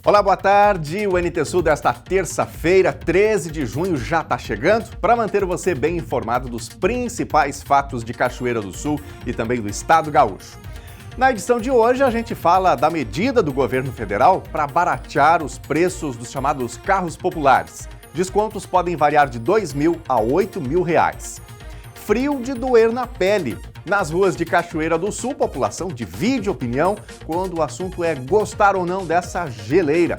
Olá, boa tarde. O NT Sul desta terça-feira, 13 de junho, já está chegando para manter você bem informado dos principais fatos de Cachoeira do Sul e também do estado gaúcho. Na edição de hoje, a gente fala da medida do governo federal para baratear os preços dos chamados carros populares. Descontos podem variar de R$ 2.000 a R$ 8.000. Frio de doer na pele. Nas ruas de Cachoeira do Sul, população divide opinião quando o assunto é gostar ou não dessa geleira.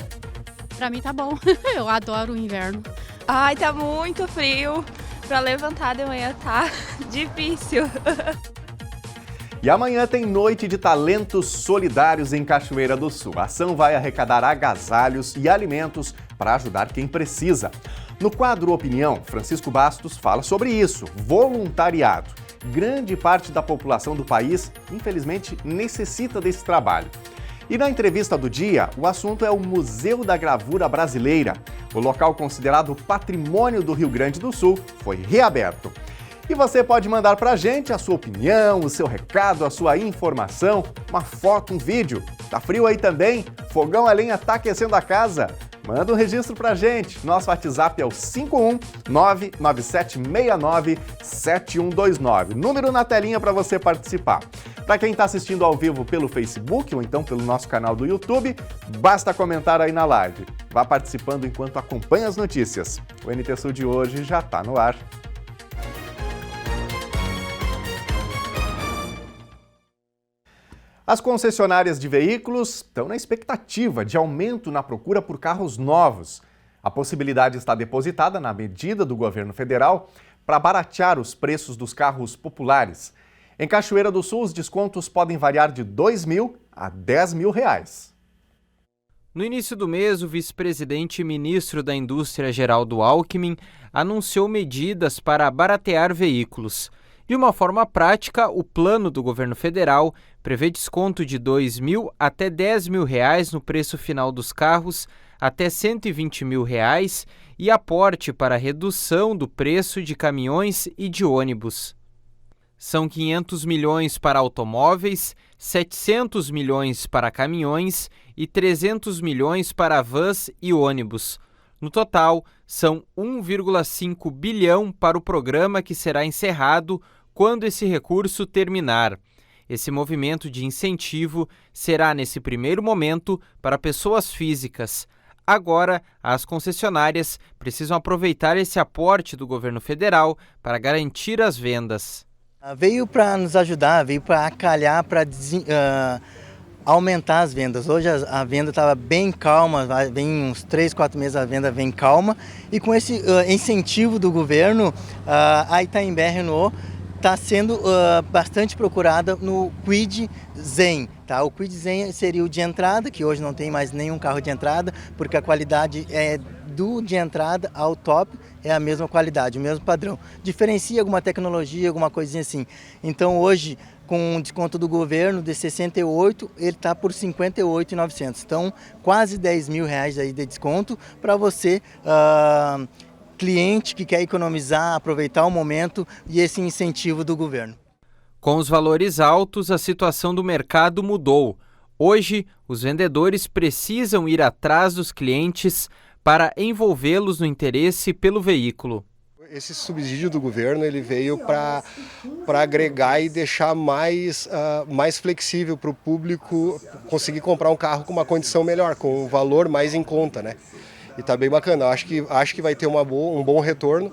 Pra mim tá bom, eu adoro o inverno. Ai, tá muito frio. Pra levantar de manhã tá difícil. E amanhã tem Noite de Talentos Solidários em Cachoeira do Sul. A ação vai arrecadar agasalhos e alimentos para ajudar quem precisa. No quadro Opinião, Francisco Bastos fala sobre isso, voluntariado. Grande parte da população do país, infelizmente, necessita desse trabalho. E na entrevista do dia, o assunto é o Museu da Gravura Brasileira. O local considerado Patrimônio do Rio Grande do Sul foi reaberto. E você pode mandar pra gente a sua opinião, o seu recado, a sua informação, uma foto, um vídeo. Tá frio aí também? Fogão a lenha tá aquecendo a casa? Manda um registro pra gente. Nosso WhatsApp é o 51997697129. Número na telinha para você participar. Para quem está assistindo ao vivo pelo Facebook ou então pelo nosso canal do YouTube, basta comentar aí na live. Vá participando enquanto acompanha as notícias. O NT Sul de hoje já está no ar. As concessionárias de veículos estão na expectativa de aumento na procura por carros novos. A possibilidade está depositada na medida do governo federal para baratear os preços dos carros populares. Em Cachoeira do Sul, os descontos podem variar de R$ 2.000 a R$ 10.000. No início do mês, o vice-presidente e ministro da Indústria, Geraldo Alckmin, anunciou medidas para baratear veículos. De uma forma prática, o plano do governo federal prevê desconto de R$ 2.000 até R$ 10.000 no preço final dos carros, até R$ 120.000 e aporte para redução do preço de caminhões e de ônibus. São 500 milhões para automóveis, 700 milhões para caminhões e 300 milhões para vans e ônibus. No total, são 1,5 bilhão para o programa que será encerrado quando esse recurso terminar. Esse movimento de incentivo será, nesse primeiro momento, para pessoas físicas. Agora, as concessionárias precisam aproveitar esse aporte do governo federal para garantir as vendas. Veio para nos ajudar, veio para acalhar, para aumentar as vendas. Hoje a venda estava bem calma, vem uns 3, 4 meses a venda vem calma. E com esse incentivo do governo, a Itaimbé Renault está sendo bastante procurada no Kwid Zen. Tá? O Kwid Zen seria o de entrada, que hoje não tem mais nenhum carro de entrada, porque a qualidade do de entrada ao top é a mesma qualidade, o mesmo padrão. Diferencia alguma tecnologia, alguma coisinha assim. Então hoje, com o desconto do governo de 68, ele está por 58.900. Então quase R$ 10.000 aí de desconto para você, cliente que quer economizar, aproveitar o momento e esse incentivo do governo. Com os valores altos, a situação do mercado mudou. Hoje, os vendedores precisam ir atrás dos clientes para envolvê-los no interesse pelo veículo. Esse subsídio do governo ele veio para agregar e deixar mais flexível para o público conseguir comprar um carro com uma condição melhor, com um valor mais em conta, né? E está bem bacana, acho que vai ter um bom retorno,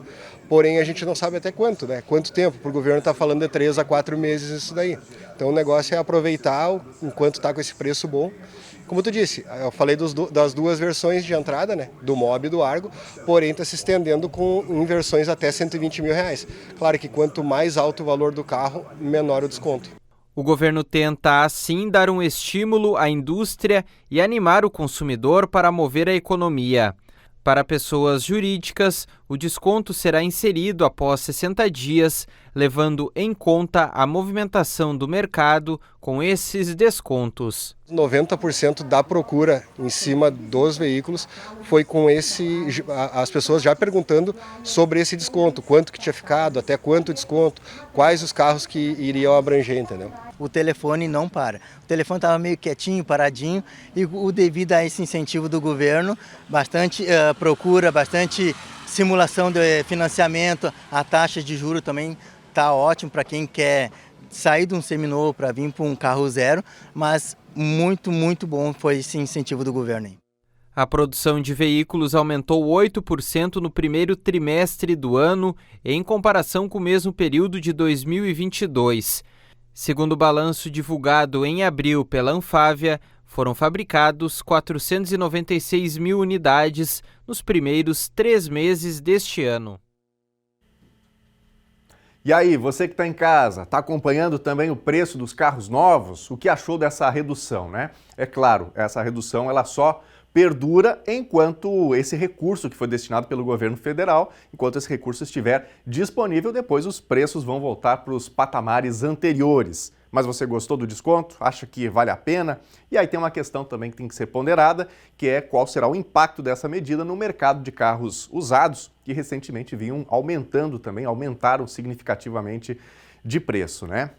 porém a gente não sabe até quanto, né? Quanto tempo, porque o governo está falando de 3 a 4 meses isso daí. Então o negócio é aproveitar enquanto está com esse preço bom. Como tu disse, eu falei das duas versões de entrada, né? Do Mobi e do Argo, porém está se estendendo em versões até R$ 120.000. Claro que quanto mais alto o valor do carro, menor o desconto. O governo tenta, assim, dar um estímulo à indústria e animar o consumidor para mover a economia. Para pessoas jurídicas, o desconto será inserido após 60 dias, levando em conta a movimentação do mercado com esses descontos. 90% da procura em cima dos veículos foi com as pessoas já perguntando sobre esse desconto, quanto que tinha ficado, até quanto desconto, quais os carros que iriam abranger, entendeu? o telefone não para. O telefone estava meio quietinho, paradinho, e devido a esse incentivo do governo, bastante procura, bastante simulação de financiamento, a taxa de juros também está ótimo para quem quer sair de um seminovo para vir para um carro zero, mas muito, muito bom foi esse incentivo do governo aí. A produção de veículos aumentou 8% no primeiro trimestre do ano, em comparação com o mesmo período de 2022. Segundo o balanço divulgado em abril pela Anfávia, foram fabricados 496 mil unidades nos primeiros 3 meses deste ano. E aí, você que está em casa, está acompanhando também o preço dos carros novos? O que achou dessa redução, né? É claro, essa redução ela só perdura enquanto esse recurso que foi destinado pelo governo federal, enquanto esse recurso estiver disponível, depois os preços vão voltar para os patamares anteriores. Mas você gostou do desconto? Acha que vale a pena? E aí tem uma questão também que tem que ser ponderada, que é qual será o impacto dessa medida no mercado de carros usados, que recentemente vinham aumentaram significativamente de preço, né?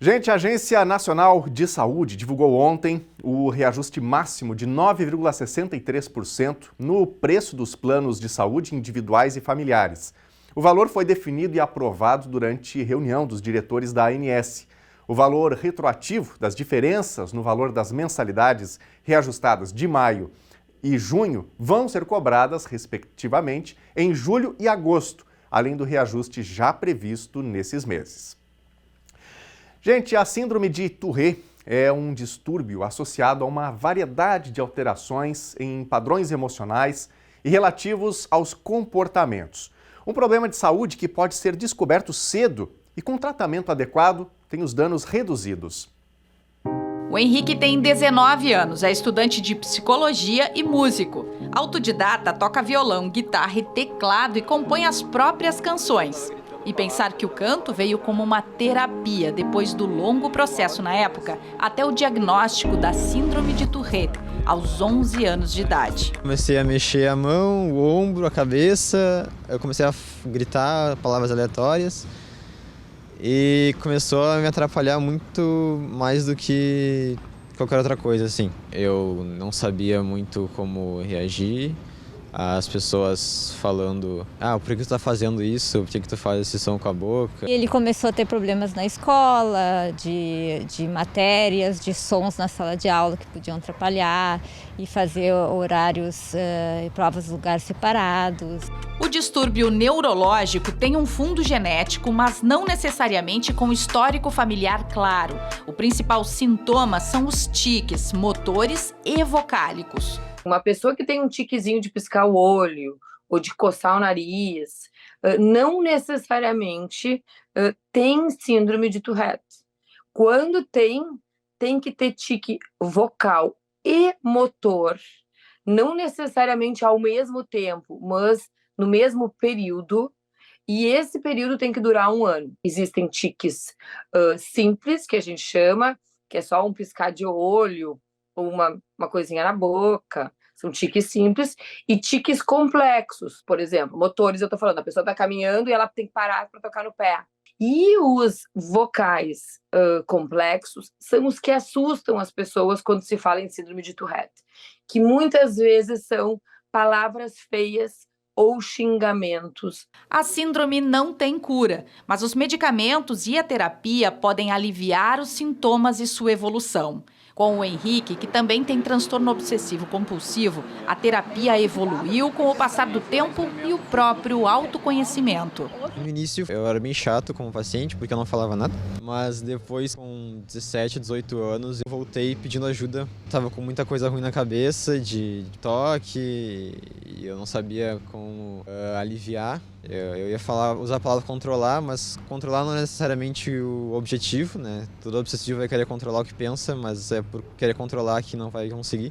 Gente, a Agência Nacional de Saúde divulgou ontem o reajuste máximo de 9,63% no preço dos planos de saúde individuais e familiares. O valor foi definido e aprovado durante reunião dos diretores da ANS. O valor retroativo das diferenças no valor das mensalidades reajustadas de maio e junho vão ser cobradas, respectivamente, em julho e agosto, além do reajuste já previsto nesses meses. Gente, a síndrome de Tourette é um distúrbio associado a uma variedade de alterações em padrões emocionais e relativos aos comportamentos. Um problema de saúde que pode ser descoberto cedo e, com tratamento adequado, tem os danos reduzidos. O Henrique tem 19 anos, é estudante de psicologia e músico. Autodidata, toca violão, guitarra e teclado e compõe as próprias canções. E pensar que o canto veio como uma terapia depois do longo processo na época, até o diagnóstico da síndrome de Tourette, aos 11 anos de idade. Comecei a mexer a mão, o ombro, a cabeça, eu comecei a gritar palavras aleatórias e começou a me atrapalhar muito mais do que qualquer outra coisa, assim. Eu não sabia muito como reagir. As pessoas falando, por que tu tá fazendo isso? Por que tu faz esse som com a boca? Ele começou a ter problemas na escola, de matérias, de sons na sala de aula que podiam atrapalhar e fazer horários e provas em lugares separados. O distúrbio neurológico tem um fundo genético, mas não necessariamente com histórico familiar claro. O principal sintoma são os tiques motores e vocálicos. Uma pessoa que tem um tiquezinho de piscar o olho ou de coçar o nariz, não necessariamente tem síndrome de Tourette. Quando tem que ter tique vocal e motor, não necessariamente ao mesmo tempo, mas no mesmo período, e esse período tem que durar 1 ano. Existem tiques simples, que a gente chama, que é só um piscar de olho, ou uma coisinha na boca, são tiques simples, e tiques complexos, por exemplo, motores, eu tô falando, a pessoa tá caminhando e ela tem que parar para tocar no pé. E os vocais complexos são os que assustam as pessoas quando se fala em síndrome de Tourette, que muitas vezes são palavras feias ou xingamentos. A síndrome não tem cura, mas os medicamentos e a terapia podem aliviar os sintomas e sua evolução. Com o Henrique, que também tem transtorno obsessivo-compulsivo, a terapia evoluiu com o passar do tempo e o próprio autoconhecimento. No início eu era bem chato como paciente, porque eu não falava nada, mas depois, com 17, 18 anos, eu voltei pedindo ajuda. Tava com muita coisa ruim na cabeça, de toque, e eu não sabia como aliviar. Eu ia usar a palavra controlar, mas controlar não é necessariamente o objetivo, né? Todo obsessivo vai querer controlar o que pensa, mas é por querer controlar que não vai conseguir.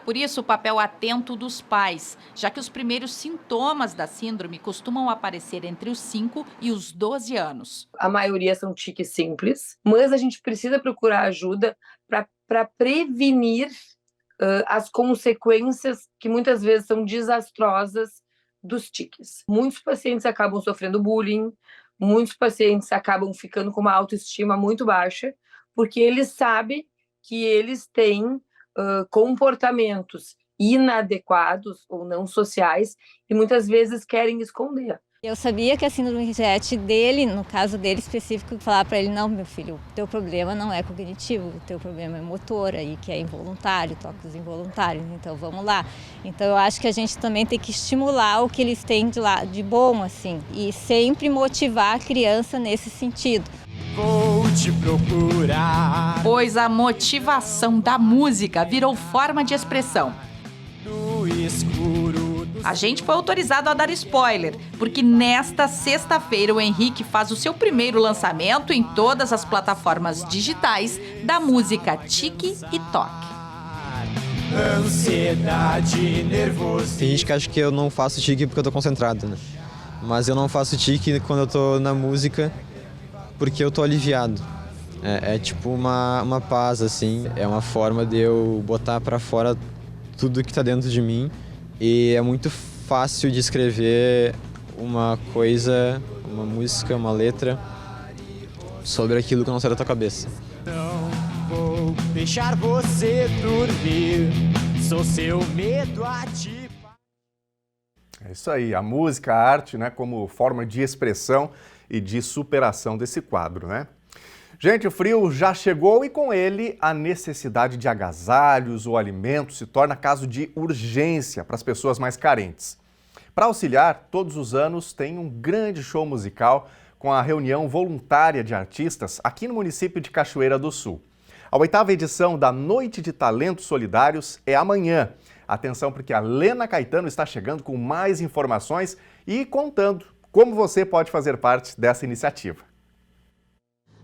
Por isso, o papel atento dos pais, já que os primeiros sintomas da síndrome costumam aparecer entre os 5 e os 12 anos. A maioria são tiques simples, mas a gente precisa procurar ajuda para prevenir as consequências que muitas vezes são desastrosas dos tiques. Muitos pacientes acabam sofrendo bullying, muitos pacientes acabam ficando com uma autoestima muito baixa, porque eles sabem que eles têm comportamentos inadequados ou não sociais e muitas vezes querem esconder. Eu sabia que a síndrome de Rett dele, no caso dele específico, falar para ele, não, meu filho, o teu problema não é cognitivo, o teu problema é motor, aí que é involuntário, toques involuntários, então vamos lá. Então eu acho que a gente também tem que estimular o que eles têm de bom, assim, e sempre motivar a criança nesse sentido. Vou te procurar. Pois a motivação da música virou forma de expressão. No escuro. A gente foi autorizado a dar spoiler, porque nesta sexta-feira o Henrique faz o seu primeiro lançamento em todas as plataformas digitais da música Tique e Toque. Ansiedade, nervoso. Tem gente que acha que eu não faço tique porque eu tô concentrado, né? Mas eu não faço tique quando eu tô na música porque eu tô aliviado. É tipo uma paz, assim. É uma forma de eu botar pra fora tudo que tá dentro de mim. E é muito fácil de escrever uma coisa, uma música, uma letra sobre aquilo que não sai da tua cabeça. Não vou deixar você dormir, sou seu medo a ti. É isso aí, a música, a arte, né, como forma de expressão e de superação desse quadro, né? Gente, o frio já chegou e com ele a necessidade de agasalhos ou alimentos se torna caso de urgência para as pessoas mais carentes. Para auxiliar, todos os anos tem um grande show musical com a reunião voluntária de artistas aqui no município de Cachoeira do Sul. A 8ª edição da Noite de Talentos Solidários é amanhã. Atenção porque a Lena Caetano está chegando com mais informações e contando como você pode fazer parte dessa iniciativa.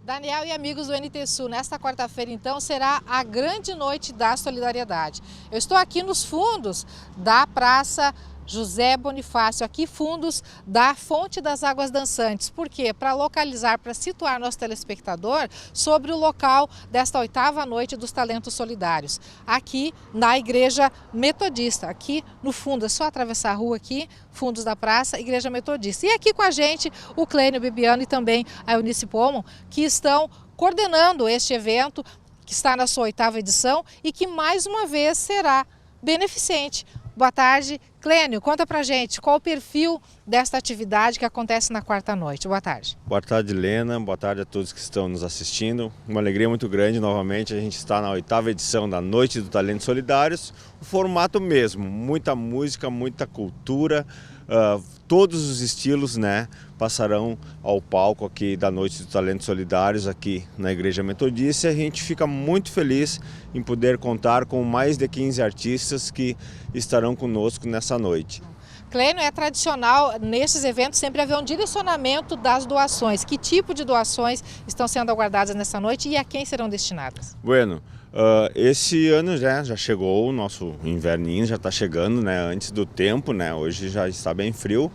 Daniel e amigos do NT Sul, nesta quarta-feira, então, será a grande noite da solidariedade. Eu estou aqui nos fundos da Praça José Bonifácio, aqui fundos da Fonte das Águas Dançantes. Por quê? Para localizar, para situar nosso telespectador sobre o local desta 8ª Noite dos Talentos Solidários, aqui na Igreja Metodista, aqui no fundo, é só atravessar a rua aqui, fundos da praça, Igreja Metodista. E aqui com a gente o Clênio Bibiano e também a Eunice Pomo, que estão coordenando este evento, que está na sua 8ª edição e que mais uma vez será beneficente. Boa tarde. Clênio, conta pra gente qual o perfil desta atividade que acontece na quarta noite. Boa tarde. Boa tarde, Lena. Boa tarde a todos que estão nos assistindo. Uma alegria muito grande novamente. A gente está na 8ª edição da Noite do Talentos Solidários. O formato mesmo, muita música, muita cultura, todos os estilos, né, passarão ao palco aqui da Noite do Talentos Solidários aqui na Igreja Metodista. E a gente fica muito feliz em poder contar com mais de 15 artistas que estarão conosco nessa noite. Clênio, é tradicional nesses eventos sempre haver um direcionamento das doações. Que tipo de doações estão sendo aguardadas nessa noite e a quem serão destinadas? Bueno, esse ano já chegou o nosso inverninho, já está chegando, né, antes do tempo, né, hoje já está bem frio.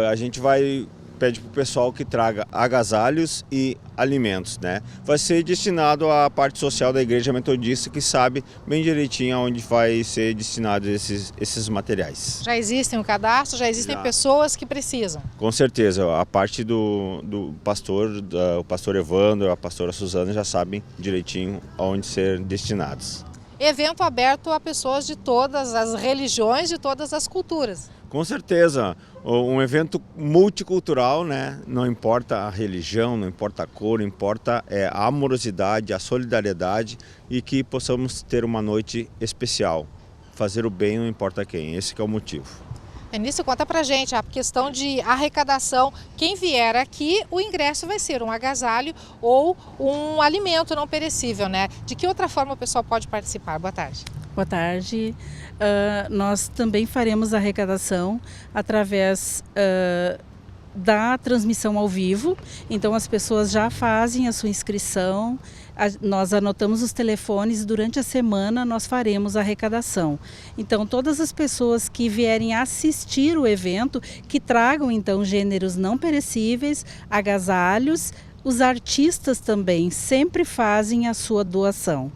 A gente pede para o pessoal que traga agasalhos e alimentos, né? Vai ser destinado à parte social da Igreja Metodista, que sabe bem direitinho aonde vai ser destinado esses materiais. Já existem um cadastro, já existem pessoas que precisam? Com certeza, a parte do pastor, o pastor Evandro, a pastora Suzana já sabem direitinho aonde ser destinados. Evento aberto a pessoas de todas as religiões, de todas as culturas. Com certeza, um evento multicultural, né? Não importa a religião, não importa a cor, importa a amorosidade, a solidariedade e que possamos ter uma noite especial. Fazer o bem não importa quem, esse que é o motivo. Nisso, conta pra gente a questão de arrecadação. Quem vier aqui, o ingresso vai ser um agasalho ou um alimento não perecível, né? De que outra forma o pessoal pode participar? Boa tarde. Boa tarde. Nós também faremos a arrecadação através da transmissão ao vivo. Então as pessoas já fazem a sua inscrição. Nós anotamos os telefones e durante a semana nós faremos a arrecadação. Então todas as pessoas que vierem assistir o evento, que tragam então gêneros não perecíveis, agasalhos, os artistas também sempre fazem a sua doação.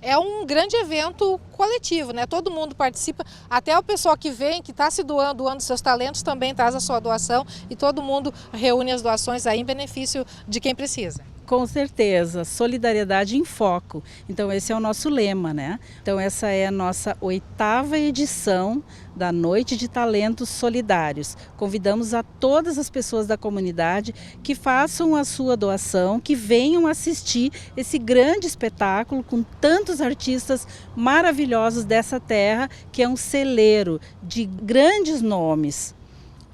é um grande evento coletivo, né? Todo mundo participa, até o pessoal que vem, que está se doando seus talentos, também traz a sua doação e todo mundo reúne as doações aí em benefício de quem precisa. Com certeza, solidariedade em foco. Então esse é o nosso lema, né? Então essa é a nossa 8ª edição da Noite de Talentos Solidários. Convidamos a todas as pessoas da comunidade que façam a sua doação, que venham assistir esse grande espetáculo com tantos artistas maravilhosos dessa terra, que é um celeiro de grandes nomes.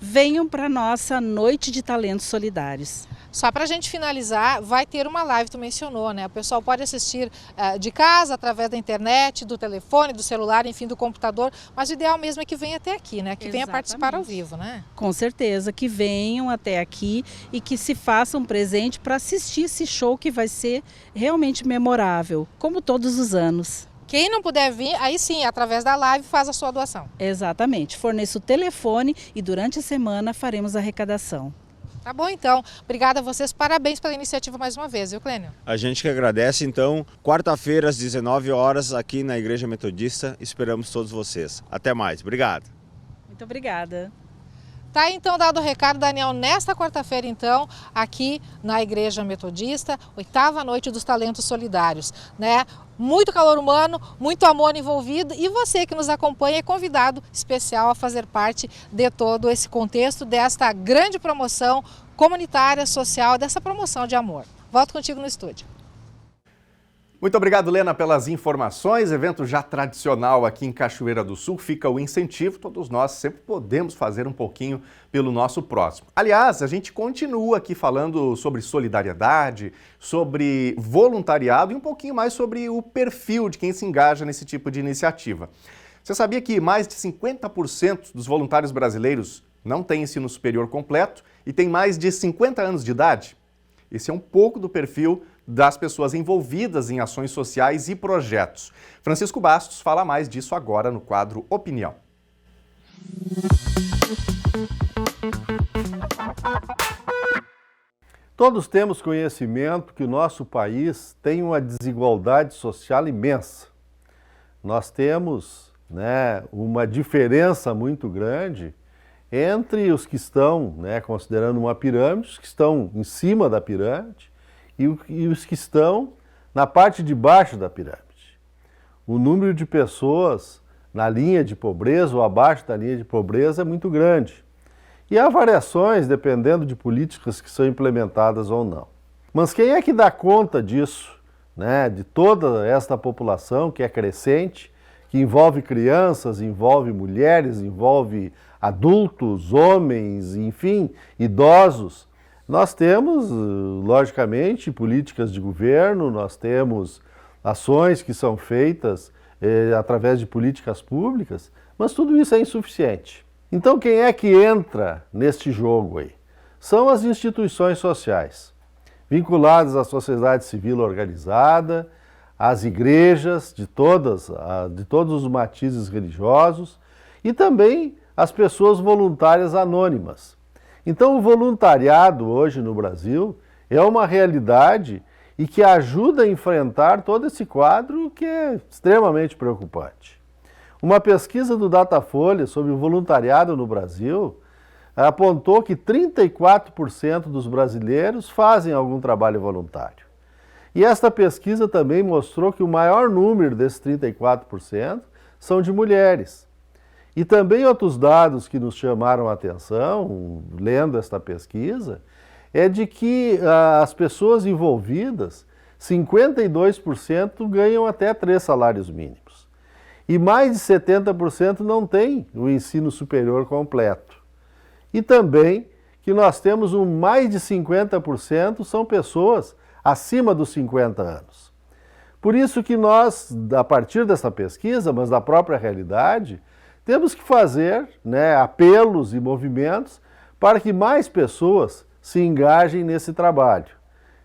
Venham para a nossa Noite de Talentos Solidários. Só para a gente finalizar, vai ter uma live, tu mencionou, né? O pessoal pode assistir de casa, através da internet, do telefone, do celular, enfim, do computador, mas o ideal mesmo é que venha até aqui, né? Que venha participar ao vivo, né? Com certeza, que venham até aqui e que se façam presente para assistir esse show que vai ser realmente memorável, como todos os anos. Quem não puder vir, aí sim, através da live, faz a sua doação. Exatamente, forneço o telefone e durante a semana faremos a arrecadação. Tá bom, então. Obrigada a vocês. Parabéns pela iniciativa mais uma vez, viu, Clênio? A gente que agradece, então, quarta-feira às 19 horas aqui na Igreja Metodista. Esperamos todos vocês. Até mais. Obrigado. Muito obrigada. Tá então dado o recado, Daniel, nesta quarta-feira então, aqui na Igreja Metodista, 8ª Noite dos Talentos Solidários, né? Muito calor humano, muito amor envolvido e você que nos acompanha é convidado especial a fazer parte de todo esse contexto desta grande promoção comunitária, social, dessa promoção de amor. Volto contigo no estúdio. Muito obrigado, Lena, pelas informações. Evento já tradicional aqui em Cachoeira do Sul. Fica o incentivo, todos nós sempre podemos fazer um pouquinho pelo nosso próximo. Aliás, a gente continua aqui falando sobre solidariedade, sobre voluntariado e um pouquinho mais sobre o perfil de quem se engaja nesse tipo de iniciativa. Você sabia que mais de 50% dos voluntários brasileiros não têm ensino superior completo e têm mais de 50 anos de idade? Esse é um pouco do perfil das pessoas envolvidas em ações sociais e projetos. Francisco Bastos fala mais disso agora no quadro Opinião. Todos temos conhecimento que o nosso país tem uma desigualdade social imensa. Nós temos, uma diferença muito grande entre os que estão, considerando uma pirâmide, os que estão em cima da pirâmide e os que estão na parte de baixo da pirâmide. O número de pessoas na linha de pobreza ou abaixo da linha de pobreza é muito grande. E há variações dependendo de políticas que são implementadas ou não. Mas quem é que dá conta disso, de toda esta população que é crescente, que envolve crianças, envolve mulheres, envolve adultos, homens, enfim, idosos? Nós temos, logicamente, políticas de governo, nós temos ações que são feitas através de políticas públicas, mas tudo isso é insuficiente. Então, quem é que entra neste jogo aí? São as instituições sociais, vinculadas à sociedade civil organizada, às igrejas de todos os matizes religiosos e também as pessoas voluntárias anônimas. Então, o voluntariado hoje no Brasil é uma realidade e que ajuda a enfrentar todo esse quadro que é extremamente preocupante. Uma pesquisa do Datafolha sobre o voluntariado no Brasil apontou que 34% dos brasileiros fazem algum trabalho voluntário. E esta pesquisa também mostrou que o maior número desses 34% são de mulheres. E também outros dados que nos chamaram a atenção, lendo esta pesquisa, é de que as pessoas envolvidas, 52% ganham até 3 salários mínimos. E mais de 70% não têm o ensino superior completo. E também que nós temos mais de 50% são pessoas acima dos 50 anos. Por isso que nós, a partir dessa pesquisa, mas da própria realidade, temos que fazer apelos e movimentos para que mais pessoas se engajem nesse trabalho.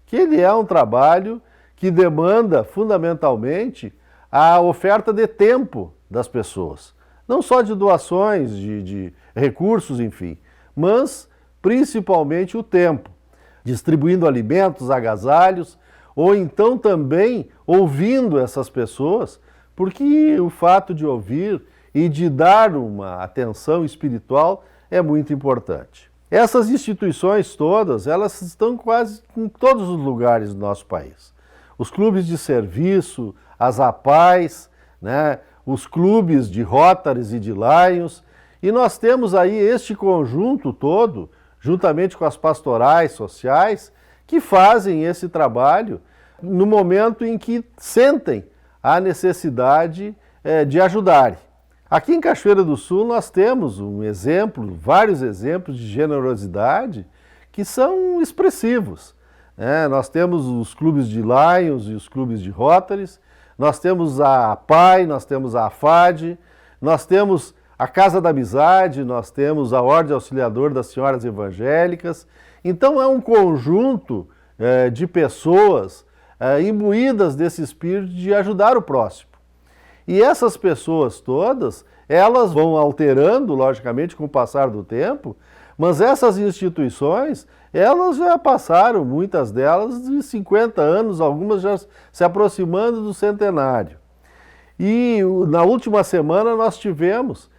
Que ele é um trabalho que demanda fundamentalmente a oferta de tempo das pessoas. Não só de doações, de recursos, enfim, mas principalmente o tempo. Distribuindo alimentos, agasalhos, ou então também ouvindo essas pessoas, porque o fato de ouvir e de dar uma atenção espiritual é muito importante. Essas instituições todas, elas estão quase em todos os lugares do nosso país. Os clubes de serviço, as APAES, né, os clubes de Rotaries e de Lions, e nós temos aí este conjunto todo, juntamente com as pastorais sociais, que fazem esse trabalho no momento em que sentem a necessidade de ajudarem. Aqui em Cachoeira do Sul nós temos um exemplo, vários exemplos de generosidade que são expressivos. Nós temos os clubes de Lions e os clubes de Rotaries, nós temos a APAE, nós temos a AFAD, nós temos a Casa da Amizade, nós temos a Ordem Auxiliadora das Senhoras Evangélicas. Então é um conjunto de pessoas imbuídas desse espírito de ajudar o próximo. E essas pessoas todas, elas vão alterando, logicamente, com o passar do tempo, mas essas instituições, elas já passaram, muitas delas, de 50 anos, algumas já se aproximando do centenário. E na última semana nós tivemos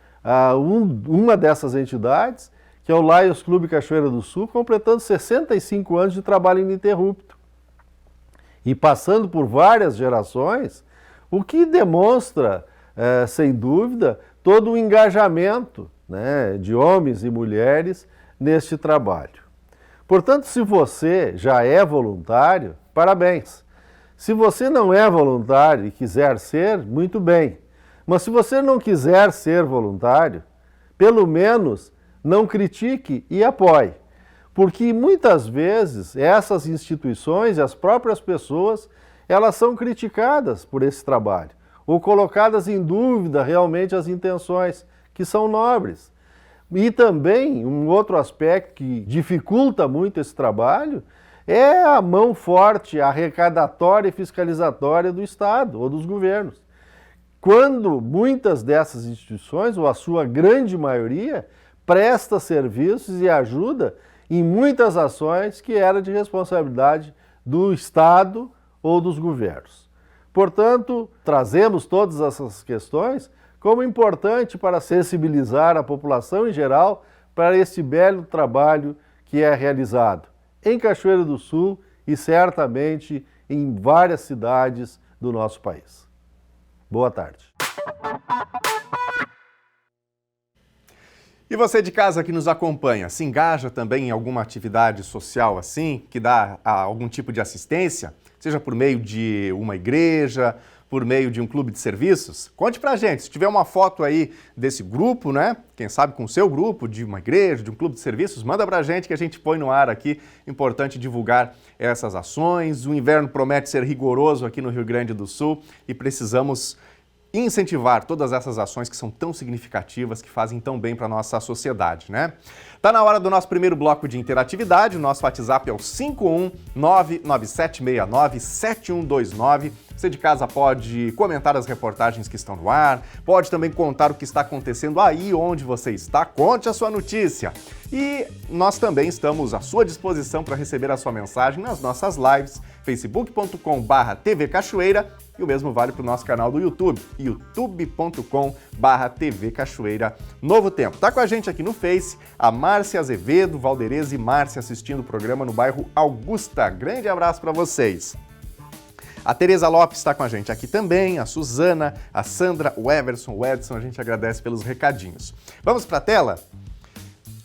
uma dessas entidades, que é o Lions Clube Cachoeira do Sul, completando 65 anos de trabalho ininterrupto. E passando por várias gerações, o que demonstra, sem dúvida, todo o engajamento, né, de homens e mulheres neste trabalho. Portanto, se você já é voluntário, parabéns. Se você não é voluntário e quiser ser, muito bem. Mas se você não quiser ser voluntário, pelo menos não critique e apoie. Porque muitas vezes essas instituições e as próprias pessoas, elas são criticadas por esse trabalho, ou colocadas em dúvida realmente as intenções, que são nobres. E também um outro aspecto que dificulta muito esse trabalho é a mão forte, arrecadatória e fiscalizatória do Estado ou dos governos. Quando muitas dessas instituições, ou a sua grande maioria, presta serviços e ajuda em muitas ações que era de responsabilidade do Estado ou dos governos. Portanto, trazemos todas essas questões como importante para sensibilizar a população em geral para esse belo trabalho que é realizado em Cachoeira do Sul e certamente em várias cidades do nosso país. Boa tarde. E você de casa que nos acompanha, se engaja também em alguma atividade social assim, que dá algum tipo de assistência, seja por meio de uma igreja, por meio de um clube de serviços? Conte pra gente, se tiver uma foto aí desse grupo, né? Quem sabe com o seu grupo, de uma igreja, de um clube de serviços, manda pra gente que a gente põe no ar aqui. Importante divulgar essas ações. O inverno promete ser rigoroso aqui no Rio Grande do Sul e precisamos incentivar todas essas ações que são tão significativas, que fazem tão bem para a nossa sociedade, né? Tá na hora do nosso primeiro bloco de interatividade. O nosso WhatsApp é o 51997697129. Você de casa pode comentar as reportagens que estão no ar, pode também contar o que está acontecendo aí onde você está, conte a sua notícia. E nós também estamos à sua disposição para receber a sua mensagem nas nossas lives, facebook.com/TV Cachoeira, e o mesmo vale para o nosso canal do YouTube, youtube.com/TV Cachoeira Novo Tempo. Tá com a gente aqui no Face, a Márcia Azevedo, Valdereza e Márcia assistindo o programa no bairro Augusta. Grande abraço para vocês. A Tereza Lopes está com a gente aqui também, a Suzana, a Sandra, o Everson, o Edson, a gente agradece pelos recadinhos. Vamos para a tela?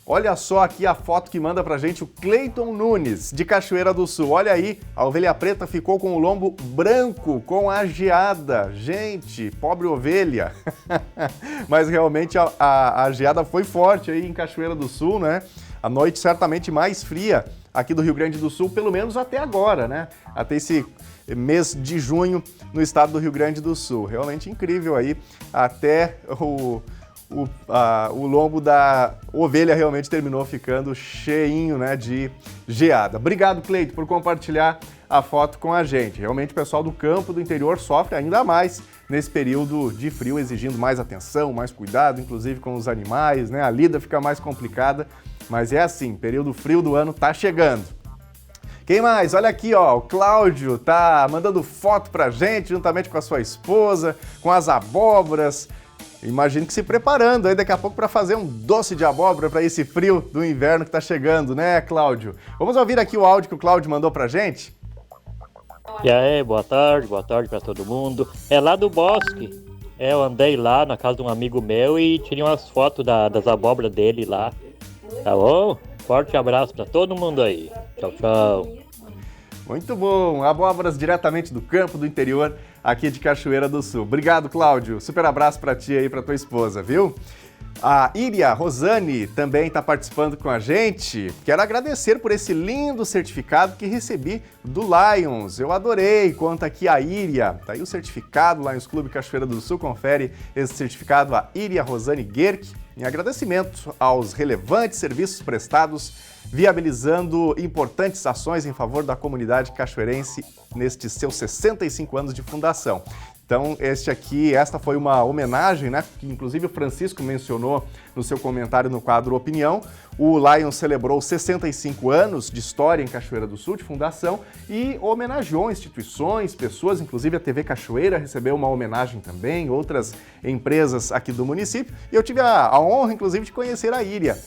Olha só aqui a foto que manda pra gente o Cleiton Nunes, de Cachoeira do Sul. Olha aí, a ovelha preta ficou com o lombo branco, com a geada. Gente, pobre ovelha. Mas realmente a geada foi forte aí em Cachoeira do Sul, né? A noite certamente mais fria aqui do Rio Grande do Sul, pelo menos até agora, né? Até esse mês de junho no estado do Rio Grande do Sul. Realmente incrível aí, até o lombo da ovelha realmente terminou ficando cheinho, né, de geada. Obrigado, Cleito, por compartilhar a foto com a gente. Realmente o pessoal do campo, do interior, sofre ainda mais nesse período de frio, exigindo mais atenção, mais cuidado, inclusive com os animais, né? A lida fica mais complicada, mas é assim, período frio do ano tá chegando. Quem mais? Olha aqui, ó, o Cláudio tá mandando foto pra gente, juntamente com a sua esposa, com as abóboras. Imagino que se preparando aí daqui a pouco para fazer um doce de abóbora para esse frio do inverno que tá chegando, né, Cláudio? Vamos ouvir aqui o áudio que o Cláudio mandou pra gente? E aí, boa tarde para todo mundo. É lá do bosque. Eu andei lá na casa de um amigo meu e tirei umas fotos das abóboras dele lá. Tá bom? Forte abraço para todo mundo aí. Tchau, tchau. Muito bom, abóboras diretamente do campo, do interior, aqui de Cachoeira do Sul. Obrigado, Cláudio. Super abraço para ti e para tua esposa, viu? A Iria Rosane também está participando com a gente. Quero agradecer por esse lindo certificado que recebi do Lions. Eu adorei. Conta aqui a Iria. Tá aí o certificado, Lions Clube Cachoeira do Sul. Confere esse certificado a Iria Rosane Gerck. Em agradecimento aos relevantes serviços prestados, viabilizando importantes ações em favor da comunidade cachoeirense nestes seus 65 anos de fundação. Então, esta foi uma homenagem, né, que inclusive o Francisco mencionou no seu comentário no quadro Opinião. O Lions celebrou 65 anos de história em Cachoeira do Sul, de fundação, e homenageou instituições, pessoas, inclusive a TV Cachoeira recebeu uma homenagem também, outras empresas aqui do município. E eu tive a honra, inclusive, de conhecer a Iria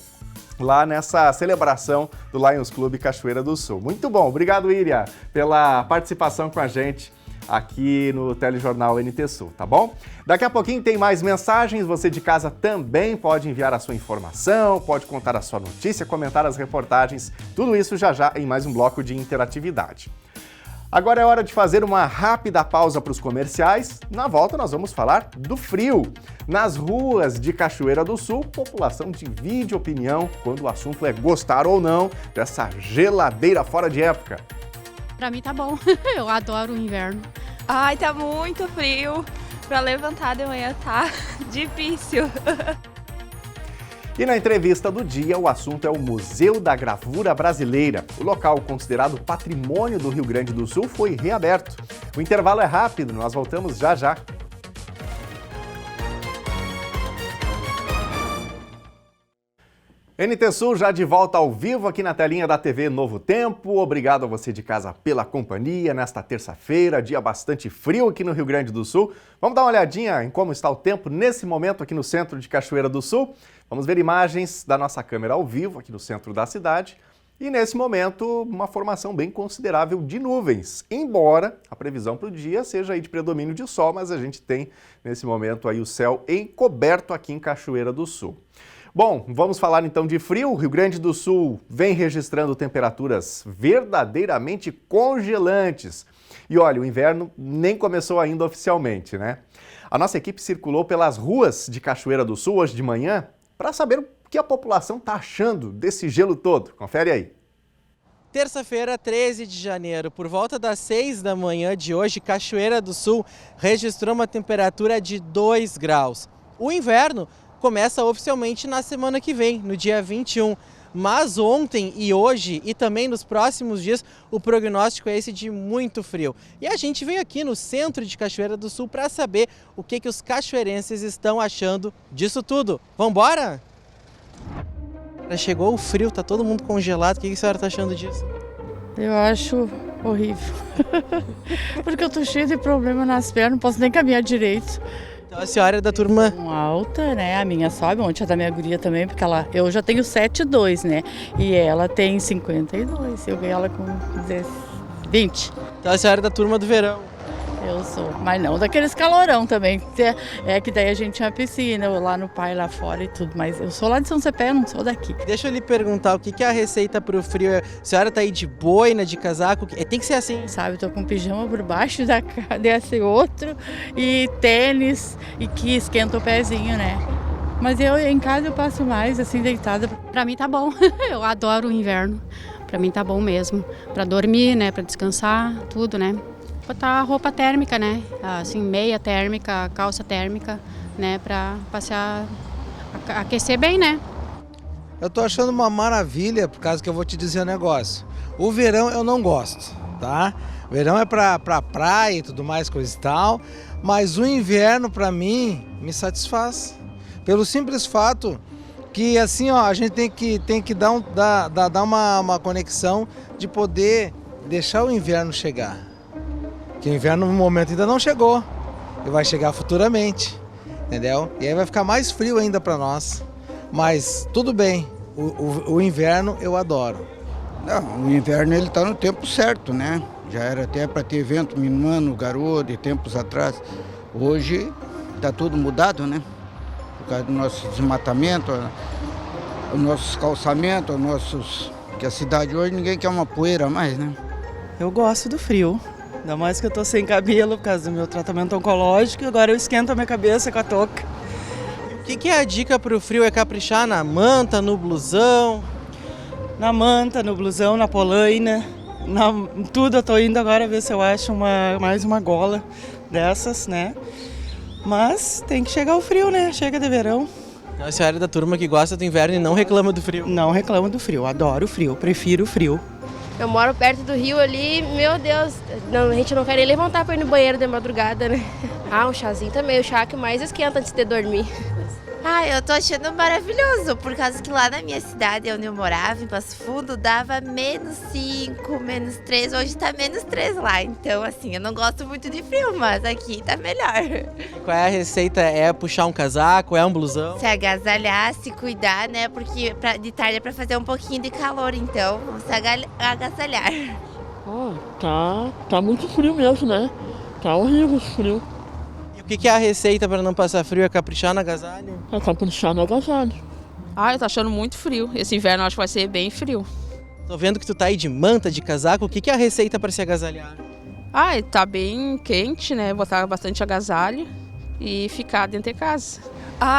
lá nessa celebração do Lions Clube Cachoeira do Sul. Muito bom, obrigado, Iria, pela participação com a gente aqui no Telejornal NT Sul, tá bom? Daqui a pouquinho tem mais mensagens, você de casa também pode enviar a sua informação, pode contar a sua notícia, comentar as reportagens, tudo isso já já em mais um bloco de interatividade. Agora é hora de fazer uma rápida pausa para os comerciais. Na volta nós vamos falar do frio. Nas ruas de Cachoeira do Sul, população divide opinião quando o assunto é gostar ou não dessa geladeira fora de época. Pra mim tá bom, eu adoro o inverno. Ai, tá muito frio. Pra levantar de manhã tá difícil. E na entrevista do dia, o assunto é o Museu da Gravura Brasileira. O local considerado patrimônio do Rio Grande do Sul foi reaberto. O intervalo é rápido, nós voltamos já já. NT Sul já de volta ao vivo aqui na telinha da TV Novo Tempo. Obrigado a você de casa pela companhia nesta terça-feira, dia bastante frio aqui no Rio Grande do Sul. Vamos dar uma olhadinha em como está o tempo nesse momento aqui no centro de Cachoeira do Sul. Vamos ver imagens da nossa câmera ao vivo aqui no centro da cidade. E nesse momento, uma formação bem considerável de nuvens, embora a previsão para o dia seja aí de predomínio de sol, mas a gente tem nesse momento aí o céu encoberto aqui em Cachoeira do Sul. Bom, vamos falar então de frio. O Rio Grande do Sul vem registrando temperaturas verdadeiramente congelantes. E olha, o inverno nem começou ainda oficialmente, né? A nossa equipe circulou pelas ruas de Cachoeira do Sul hoje de manhã para saber o que a população está achando desse gelo todo. Confere aí. Terça-feira, 13 de janeiro, por volta das 6 da manhã de hoje, Cachoeira do Sul registrou uma temperatura de 2 graus. O inverno começa oficialmente na semana que vem, no dia 21. Mas ontem e hoje e também nos próximos dias o prognóstico é esse de muito frio. E a gente veio aqui no centro de Cachoeira do Sul para saber o que os cachoeirenses estão achando disso tudo. Vambora? Chegou o frio, tá todo mundo congelado. O que a senhora tá achando disso? Eu acho horrível. Porque eu tô cheia de problema nas pernas, não posso nem caminhar direito. Então a senhora é da turma alta, né? A minha sobe, ontem a da minha guria também, porque eu já tenho 7,2, né? E ela tem 52. Eu ganhei ela com 20. Então a senhora é da turma do verão. Eu sou, mas não daqueles calorão também. É que daí a gente tinha piscina, lá no pai, lá fora e tudo. Mas eu sou lá de São Cepé, eu não sou daqui. Deixa eu lhe perguntar, o que é a receita pro frio? A senhora tá aí de boina, de casaco? Tem que ser assim. Sabe, eu tô com pijama por baixo desse outro e tênis e que esquenta o pezinho, né? Mas eu em casa eu passo mais assim deitada. Pra mim tá bom, eu adoro o inverno. Pra mim tá bom mesmo. Pra dormir, né, pra descansar, tudo, né? Botar roupa térmica, né? Assim, meia térmica, calça térmica, né? Pra passear, aquecer bem, né? Eu tô achando uma maravilha, por causa que eu vou te dizer um negócio. O verão eu não gosto, tá? O verão é pra praia e tudo mais, coisa e tal. Mas o inverno, pra mim, me satisfaz. Pelo simples fato que, assim, ó, a gente tem que dar uma conexão de poder deixar o inverno chegar. Que o inverno no momento ainda não chegou. E vai chegar futuramente, entendeu? E aí vai ficar mais frio ainda para nós. Mas tudo bem, o inverno eu adoro. Não, o inverno ele está no tempo certo, né? Já era até para ter vento minando, garoa, de tempos atrás. Hoje está tudo mudado, né? Por causa do nosso desmatamento, os nossos calçamentos, que a cidade hoje ninguém quer uma poeira mais, né? Eu gosto do frio, ainda mais que eu tô sem cabelo por causa do meu tratamento oncológico e agora eu esquento a minha cabeça com a touca. O que é a dica pro frio? É caprichar na manta, no blusão? Na manta, no blusão, na polaina, tudo. Eu tô indo agora ver se eu acho mais uma gola dessas, né? Mas tem que chegar o frio, né? Chega de verão. A senhora é da turma que gosta do inverno e não reclama do frio? Não reclamo do frio, adoro o frio, prefiro o frio. Eu moro perto do rio ali, meu Deus, a gente não quer nem levantar para ir no banheiro de madrugada, né? Um chazinho também, o chá que mais esquenta antes de dormir. Eu tô achando maravilhoso, por causa que lá na minha cidade, onde eu morava, em Passo Fundo, dava -5, -3, hoje tá -3 lá. Então, assim, eu não gosto muito de frio, mas aqui tá melhor. Qual é a receita? É puxar um casaco, é um blusão? Se agasalhar, se cuidar, né, porque de tarde é pra fazer um pouquinho de calor, então, vamos se agasalhar. Tá muito frio mesmo, né? Tá horrível esse frio. O que é a receita para não passar frio? É caprichar no agasalho? É caprichar no agasalho. Eu tô achando muito frio. Esse inverno eu acho que vai ser bem frio. Tô vendo que tu tá aí de manta, de casaco. O que é a receita para se agasalhar? Tá bem quente, né? Botar bastante agasalho e ficar dentro de casa.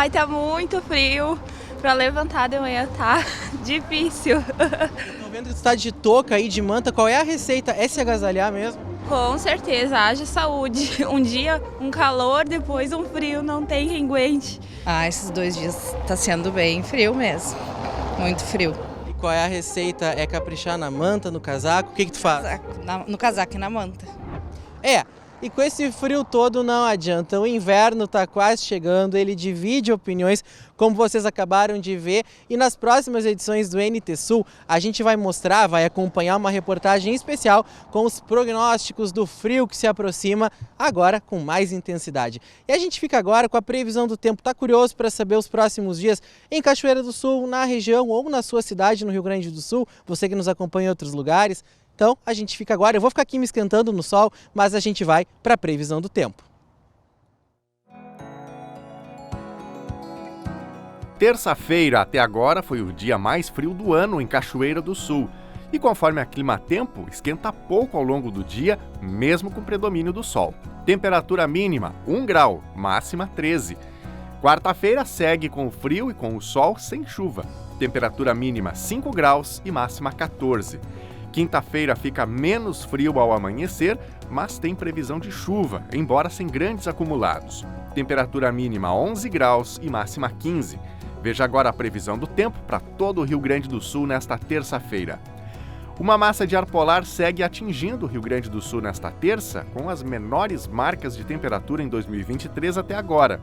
Tá muito frio. Pra levantar de manhã tá difícil. Tô vendo que tu tá de touca aí, de manta. Qual é a receita? É se agasalhar mesmo? Com certeza, haja saúde. Um dia um calor, depois um frio, não tem quem aguente. Esses 2 dias tá sendo bem frio mesmo, muito frio. E qual é a receita? É caprichar na manta, no casaco? O que tu faz? No casaco e na manta. E com esse frio todo não adianta, o inverno está quase chegando, ele divide opiniões, como vocês acabaram de ver, e nas próximas edições do NT Sul a gente vai acompanhar uma reportagem especial com os prognósticos do frio que se aproxima, agora com mais intensidade. E a gente fica agora com a previsão do tempo. Tá curioso para saber os próximos dias em Cachoeira do Sul, na região ou na sua cidade, no Rio Grande do Sul, você que nos acompanha em outros lugares? Então, a gente fica agora, eu vou ficar aqui me esquentando no sol, mas a gente vai para a previsão do tempo. Terça-feira, até agora, foi o dia mais frio do ano em Cachoeira do Sul. E conforme a clima-tempo, esquenta pouco ao longo do dia, mesmo com predomínio do sol. Temperatura mínima, 1 grau, máxima 13. Quarta-feira segue com o frio e com o sol sem chuva. Temperatura mínima 5 graus e máxima 14. Quinta-feira fica menos frio ao amanhecer, mas tem previsão de chuva, embora sem grandes acumulados. Temperatura mínima 11 graus e máxima 15. Veja agora a previsão do tempo para todo o Rio Grande do Sul nesta terça-feira. Uma massa de ar polar segue atingindo o Rio Grande do Sul nesta terça, com as menores marcas de temperatura em 2023 até agora.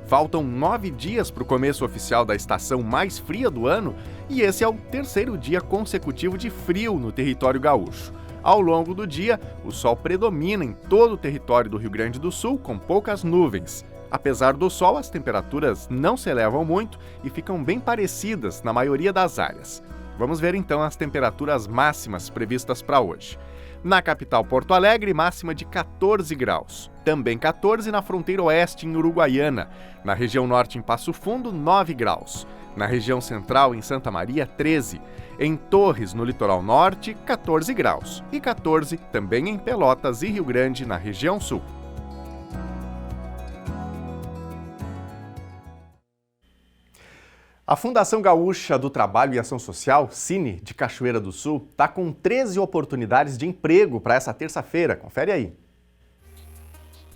Faltam 9 dias para o começo oficial da estação mais fria do ano e esse é o terceiro dia consecutivo de frio no território gaúcho. Ao longo do dia, o sol predomina em todo o território do Rio Grande do Sul, com poucas nuvens. Apesar do sol, as temperaturas não se elevam muito e ficam bem parecidas na maioria das áreas. Vamos ver então as temperaturas máximas previstas para hoje. Na capital Porto Alegre, máxima de 14 graus. Também 14 na fronteira oeste, em Uruguaiana. Na região norte, em Passo Fundo, 9 graus. Na região central, em Santa Maria, 13. Em Torres, no litoral norte, 14 graus. E 14 também em Pelotas e Rio Grande, na região sul. A Fundação Gaúcha do Trabalho e Ação Social, Cine, de Cachoeira do Sul, está com 13 oportunidades de emprego para essa terça-feira. Confere aí.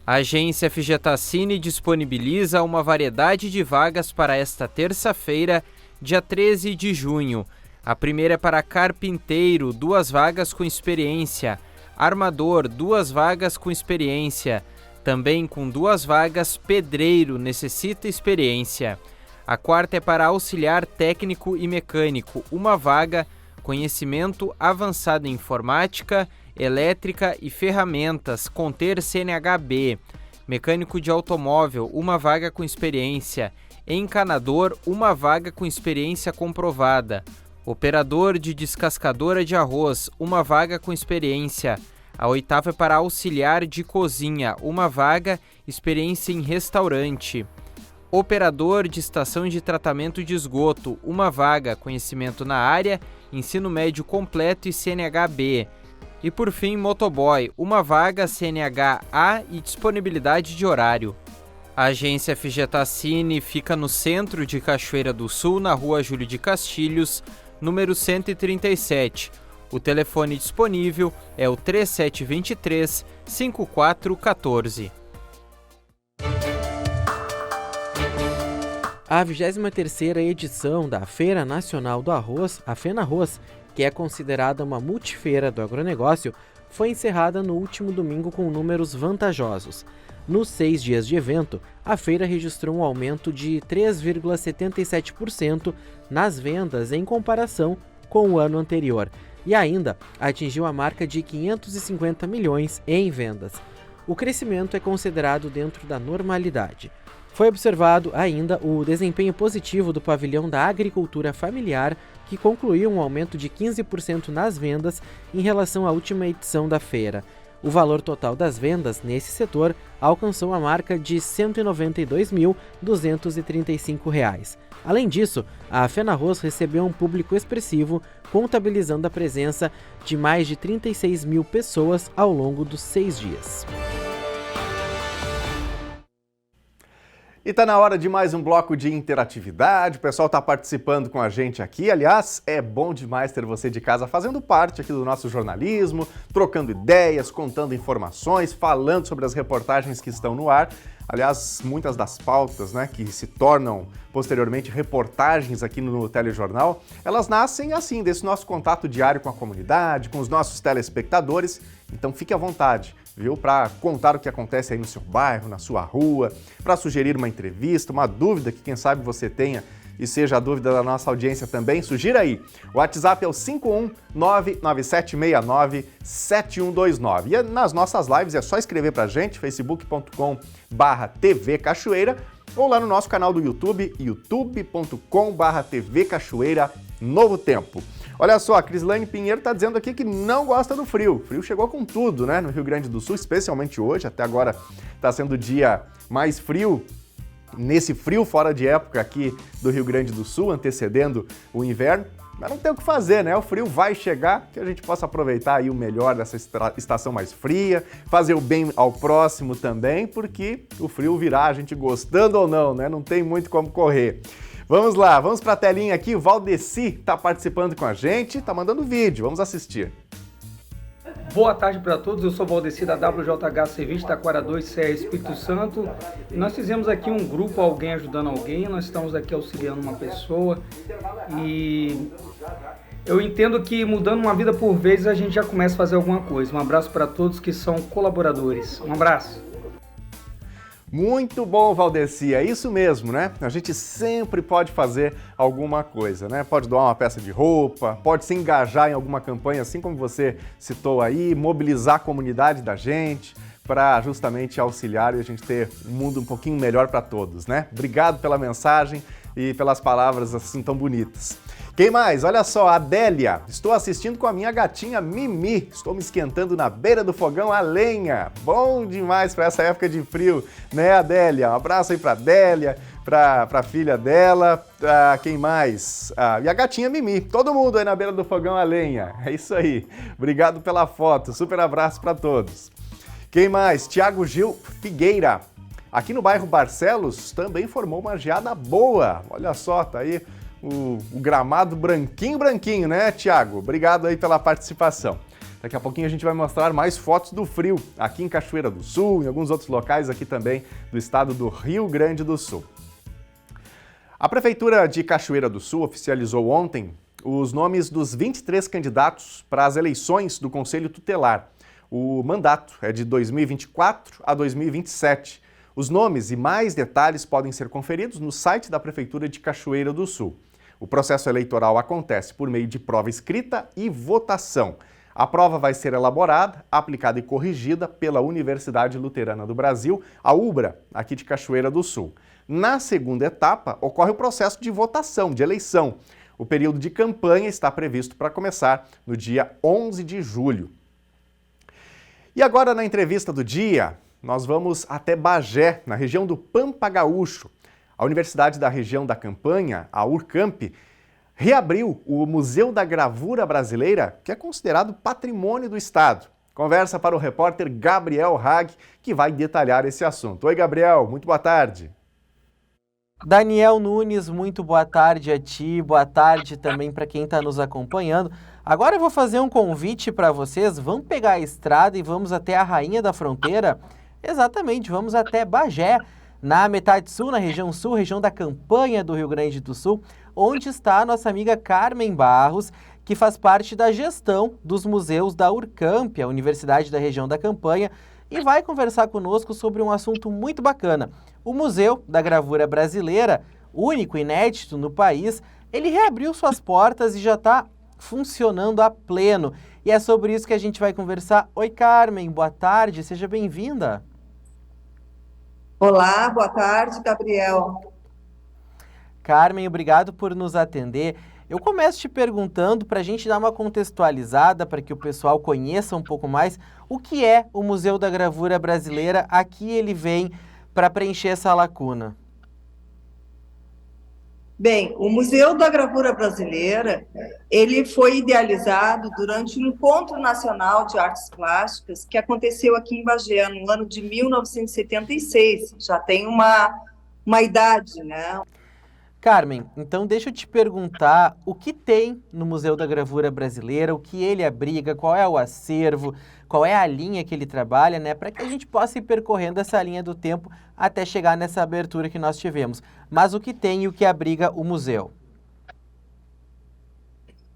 A agência FGTACine disponibiliza uma variedade de vagas para esta terça-feira, dia 13 de junho. A primeira é para carpinteiro, 2 vagas com experiência. Armador, 2 vagas com experiência. Também com 2 vagas, pedreiro, necessita experiência. A quarta é para auxiliar técnico e mecânico, 1 vaga, conhecimento avançado em informática elétrica e ferramentas, conter CNHB. Mecânico de automóvel, 1 vaga com experiência. Encanador, 1 vaga com experiência comprovada. Operador de descascadora de arroz, 1 vaga com experiência. A 8ª é para auxiliar de cozinha, 1 vaga, experiência em restaurante. Operador de estação de tratamento de esgoto, 1 vaga, conhecimento na área, ensino médio completo e CNHB. E por fim, motoboy, 1 vaga, CNH-A e disponibilidade de horário. A agência FGTACine fica no centro de Cachoeira do Sul, na rua Júlio de Castilhos, número 137. O telefone disponível é o 3723-5414. A 23ª edição da Feira Nacional do Arroz, a FENARROZ, que é considerada uma multifeira do agronegócio, foi encerrada no último domingo com números vantajosos. Nos 6 dias de evento, a feira registrou um aumento de 3,77% nas vendas em comparação com o ano anterior e ainda atingiu a marca de 550 milhões em vendas. O crescimento é considerado dentro da normalidade. Foi observado ainda o desempenho positivo do pavilhão da agricultura familiar, que concluiu um aumento de 15% nas vendas em relação à última edição da feira. O valor total das vendas nesse setor alcançou a marca de R$ 192.235. Além disso, a FENARROZ recebeu um público expressivo, contabilizando a presença de mais de 36 mil pessoas ao longo dos 6 dias. E tá na hora de mais um bloco de interatividade, o pessoal tá participando com a gente aqui. Aliás, é bom demais ter você de casa fazendo parte aqui do nosso jornalismo, trocando ideias, contando informações, falando sobre as reportagens que estão no ar. Aliás, muitas das pautas, né, que se tornam posteriormente reportagens aqui no telejornal, elas nascem assim, desse nosso contato diário com a comunidade, com os nossos telespectadores. Então fique à vontade, viu, para contar o que acontece aí no seu bairro, na sua rua, para sugerir uma entrevista, uma dúvida que quem sabe você tenha e seja a dúvida da nossa audiência também, sugira aí. O WhatsApp é o 51997697129. E nas nossas lives é só escrever pra gente, facebook.com/TV Cachoeira, ou lá no nosso canal do YouTube, youtube.com/TV Cachoeira Novo Tempo. Olha só, a Crislane Pinheiro está dizendo aqui que não gosta do frio. O frio chegou com tudo, né, no Rio Grande do Sul, especialmente hoje. Até agora está sendo o dia mais frio, nesse frio fora de época aqui do Rio Grande do Sul, antecedendo o inverno. Mas não tem o que fazer, né? O frio vai chegar, que a gente possa aproveitar aí o melhor dessa estação mais fria, fazer o bem ao próximo também, porque o frio virá, a gente gostando ou não, né? Não tem muito como correr. Vamos lá, vamos para a telinha aqui. O Valdeci está participando com a gente, está mandando vídeo, vamos assistir. Boa tarde para todos, eu sou o Valdeci da WJH Serviço Taquara 2, Serra Espírito Santo. E nós fizemos aqui um grupo Alguém Ajudando Alguém, nós estamos aqui auxiliando uma pessoa e eu entendo que mudando uma vida por vez a gente já começa a fazer alguma coisa. Um abraço para todos que são colaboradores. Um abraço. Muito bom, Valdeci, é isso mesmo, né? A gente sempre pode fazer alguma coisa, né? Pode doar uma peça de roupa, pode se engajar em alguma campanha, assim como você citou aí, mobilizar a comunidade da gente para justamente auxiliar e a gente ter um mundo um pouquinho melhor para todos, né? Obrigado pela mensagem e pelas palavras assim tão bonitas. Quem mais? Olha só, Adélia. Estou assistindo com a minha gatinha Mimi. Estou me esquentando na beira do fogão a lenha. Bom demais para essa época de frio, né, Adélia? Um abraço aí para Adélia, para a filha dela. Quem mais? E a gatinha Mimi. Todo mundo aí na beira do fogão a lenha. É isso aí. Obrigado pela foto. Super abraço para todos. Quem mais? Tiago Gil Figueira. Aqui no bairro Barcelos também formou uma geada boa. Olha só, tá aí o gramado branquinho, né, Tiago? Obrigado aí pela participação. Daqui a pouquinho a gente vai mostrar mais fotos do frio aqui em Cachoeira do Sul, em alguns outros locais aqui também do estado do Rio Grande do Sul. A Prefeitura de Cachoeira do Sul oficializou ontem os nomes dos 23 candidatos para as eleições do Conselho Tutelar. O mandato é de 2024 a 2027. Os nomes e mais detalhes podem ser conferidos no site da Prefeitura de Cachoeira do Sul. O processo eleitoral acontece por meio de prova escrita e votação. A prova vai ser elaborada, aplicada e corrigida pela Universidade Luterana do Brasil, a UBRA, aqui de Cachoeira do Sul. Na segunda etapa, ocorre o processo de votação, de eleição. O período de campanha está previsto para começar no dia 11 de julho. E agora, na entrevista do dia, nós vamos até Bagé, na região do Pampa Gaúcho. A Universidade da Região da Campanha, a URCamp, reabriu o Museu da Gravura Brasileira, que é considerado patrimônio do Estado. Conversa para o repórter Gabriel Hag, que vai detalhar esse assunto. Oi, Gabriel, muito boa tarde. Daniel Nunes, muito boa tarde a ti, boa tarde também para quem está nos acompanhando. Agora eu vou fazer um convite para vocês, vamos pegar a estrada e vamos até a Rainha da Fronteira? Exatamente, vamos até Bagé, na metade sul, na região sul, região da Campanha do Rio Grande do Sul, onde está a nossa amiga Carmen Barros, que faz parte da gestão dos museus da URCamp, a Universidade da Região da Campanha, e vai conversar conosco sobre um assunto muito bacana. O Museu da Gravura Brasileira, único e inédito no país, ele reabriu suas portas e já está funcionando a pleno. E é sobre isso que a gente vai conversar. Oi, Carmen, boa tarde, seja bem-vinda. Olá, boa tarde, Gabriel. Carmen, obrigado por nos atender. Eu começo te perguntando, para a gente dar uma contextualizada, para que o pessoal conheça um pouco mais, o que é o Museu da Gravura Brasileira. Aqui ele vem para preencher essa lacuna. Bem, o Museu da Gravura Brasileira, ele foi idealizado durante o Encontro Nacional de Artes Plásticas, que aconteceu aqui em Bagé, no ano de 1976. Já tem uma idade, né? Carmen, então deixa eu te perguntar o que tem no Museu da Gravura Brasileira, o que ele abriga, qual é o acervo, qual é a linha que ele trabalha, né, para que a gente possa ir percorrendo essa linha do tempo até chegar nessa abertura que nós tivemos. Mas o que tem e o que abriga o museu?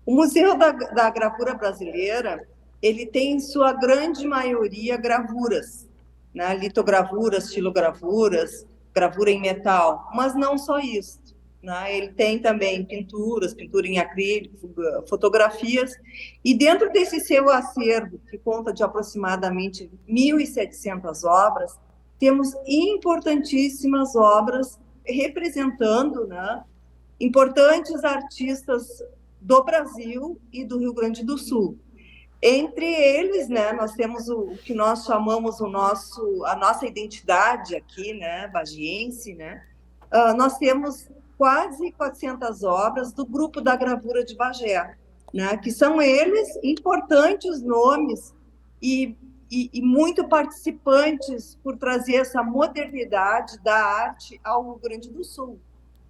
O Museu da Gravura Brasileira, ele tem em sua grande maioria gravuras, né, litogravuras, estilogravuras, gravura em metal, mas não só isso. Ele tem também pintura em acrílico, fotografias, e dentro desse seu acervo, que conta de aproximadamente 1.700 obras, temos importantíssimas obras representando, né, importantes artistas do Brasil e do Rio Grande do Sul. Entre eles, né, nós temos o que nós chamamos a nossa identidade aqui, né, bagiense, né, nós temos quase 400 obras do Grupo da Gravura de Bagé, né, que são eles importantes nomes e muito participantes por trazer essa modernidade da arte ao Rio Grande do Sul,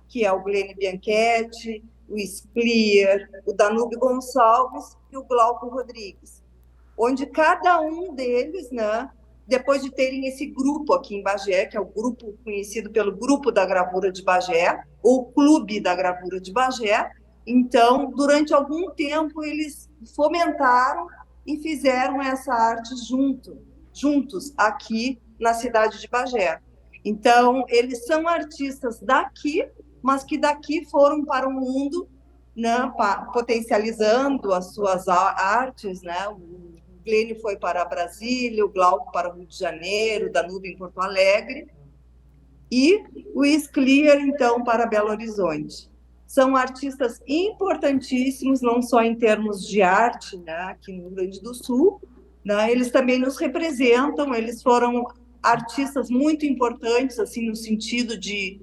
que é o Glênio Bianchetti, o Sclier, o Danúbio Gonçalves e o Glauco Rodrigues, onde cada um deles, né, depois de terem esse grupo aqui em Bagé, que é o grupo conhecido pelo Grupo da Gravura de Bagé, ou Clube da Gravura de Bagé, então, durante algum tempo, eles fomentaram e fizeram essa arte juntos, aqui na cidade de Bagé. Então, eles são artistas daqui, mas que daqui foram para o mundo, né, potencializando as suas artes, né? O Glênio foi para Brasília, o Glauco para o Rio de Janeiro, o Danúbio em Porto Alegre, e o Sclier, então, para Belo Horizonte. São artistas importantíssimos, não só em termos de arte, né, aqui no Rio Grande do Sul, né, eles também nos representam, eles foram artistas muito importantes, assim, no sentido de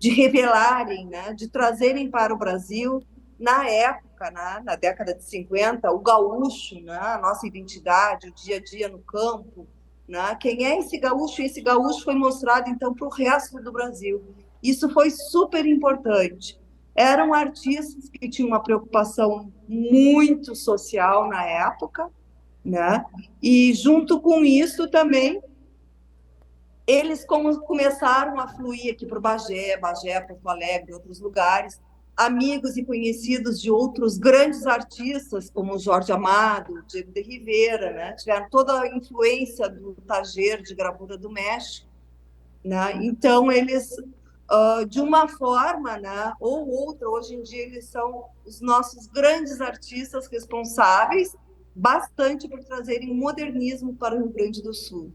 revelarem, né, de trazerem para o Brasil, na época, né, na década de 50, o gaúcho, né, a nossa identidade, o dia a dia no campo, né, quem é esse gaúcho? Esse gaúcho foi mostrado, então, para o resto do Brasil. Isso foi super importante. Eram artistas que tinham uma preocupação muito social na época, né, e junto com isso também, eles começaram a fluir aqui para o Bagé, Porto Alegre, outros lugares, amigos e conhecidos de outros grandes artistas, como Jorge Amado, Diego de Rivera, né? Tiveram toda a influência do taller de gravura do México, né? Então, eles, de uma forma, né, ou outra, hoje em dia, eles são os nossos grandes artistas responsáveis bastante por trazerem modernismo para o Rio Grande do Sul.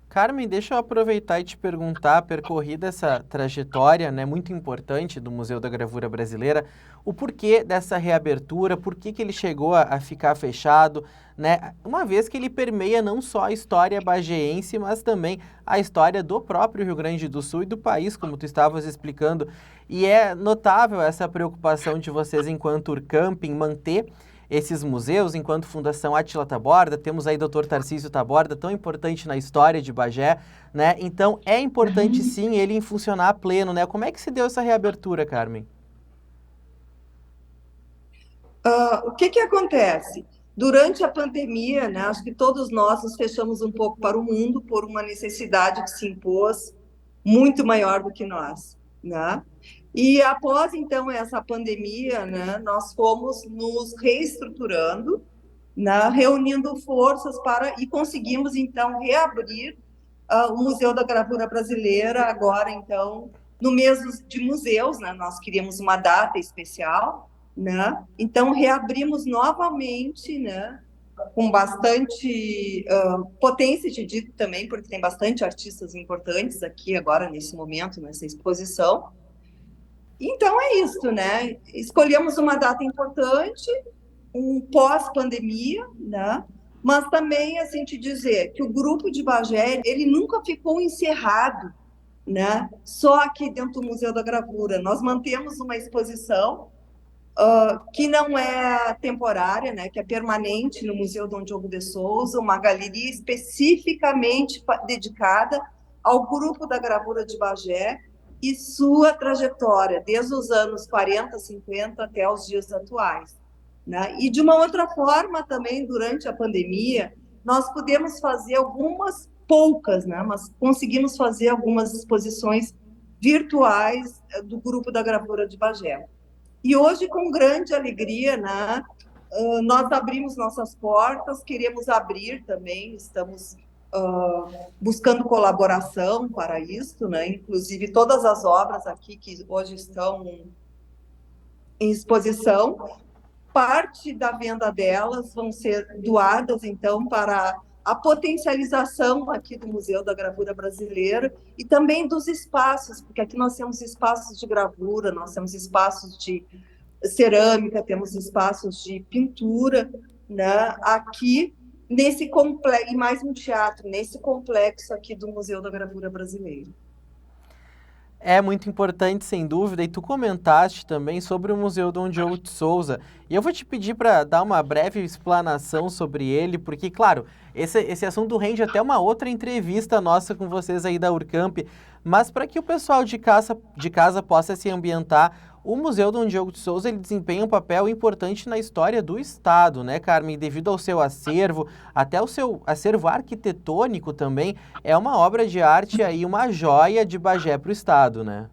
Carmen, deixa eu aproveitar e te perguntar, percorrida essa trajetória, né, muito importante do Museu da Gravura Brasileira, o porquê dessa reabertura, por que ele chegou a ficar fechado, né, uma vez que ele permeia não só a história bagéense, mas também a história do próprio Rio Grande do Sul e do país, como tu estavas explicando. E é notável essa preocupação de vocês, enquanto Urcamp, em manter esses museus, enquanto Fundação Átila Taborda, temos aí Dr. Tarcísio Taborda, tão importante na história de Bagé, né? Então, é importante sim ele funcionar a pleno, né? Como é que se deu essa reabertura, Carmen? O que acontece? Durante a pandemia, né, acho que todos nós nos fechamos um pouco para o mundo por uma necessidade que se impôs muito maior do que nós, né? E após, então, essa pandemia, né, nós fomos nos reestruturando, né, reunindo forças e conseguimos, então, reabrir o Museu da Gravura Brasileira, agora, então, no mês de museus, né, nós queríamos uma data especial, né, então reabrimos novamente, né, com bastante potência de dito também, porque tem bastante artistas importantes aqui agora, nesse momento, nessa exposição. Então é isso, né? Escolhemos uma data importante, um pós-pandemia, né? Mas também, assim, te dizer que o grupo de Bagé, ele nunca ficou encerrado, né? Só aqui dentro do Museu da Gravura. Nós mantemos uma exposição que não é temporária, né? Que é permanente no Museu Dom Diogo de Souza, uma galeria especificamente dedicada ao grupo da Gravura de Bagé, e sua trajetória, desde os anos 40, 50 até os dias atuais, né? E de uma outra forma também, durante a pandemia, nós pudemos fazer algumas poucas, né? Mas conseguimos fazer algumas exposições virtuais do grupo da Gravura de Bagé. E hoje, com grande alegria, né, nós abrimos nossas portas, queremos abrir também, estamos buscando colaboração para isso, né? Inclusive todas as obras aqui que hoje estão em exposição, parte da venda delas vão ser doadas, então, para a potencialização aqui do Museu da Gravura Brasileira e também dos espaços, porque aqui nós temos espaços de gravura, nós temos espaços de cerâmica, temos espaços de pintura, né? Aqui nesse complexo, e mais um teatro, nesse complexo aqui do Museu da Gravura Brasileira. É muito importante, sem dúvida, e tu comentaste também sobre o Museu Dom Diogo de Souza, e eu vou te pedir para dar uma breve explanação sobre ele, porque, claro, esse assunto rende até uma outra entrevista nossa com vocês aí da Urcamp, mas para que o pessoal de casa possa se ambientar, o Museu Dom Diogo de Souza ele desempenha um papel importante na história do Estado, né, Carmen? Devido ao seu acervo, até o seu acervo arquitetônico também, é uma obra de arte aí, uma joia de Bagé para o Estado, né?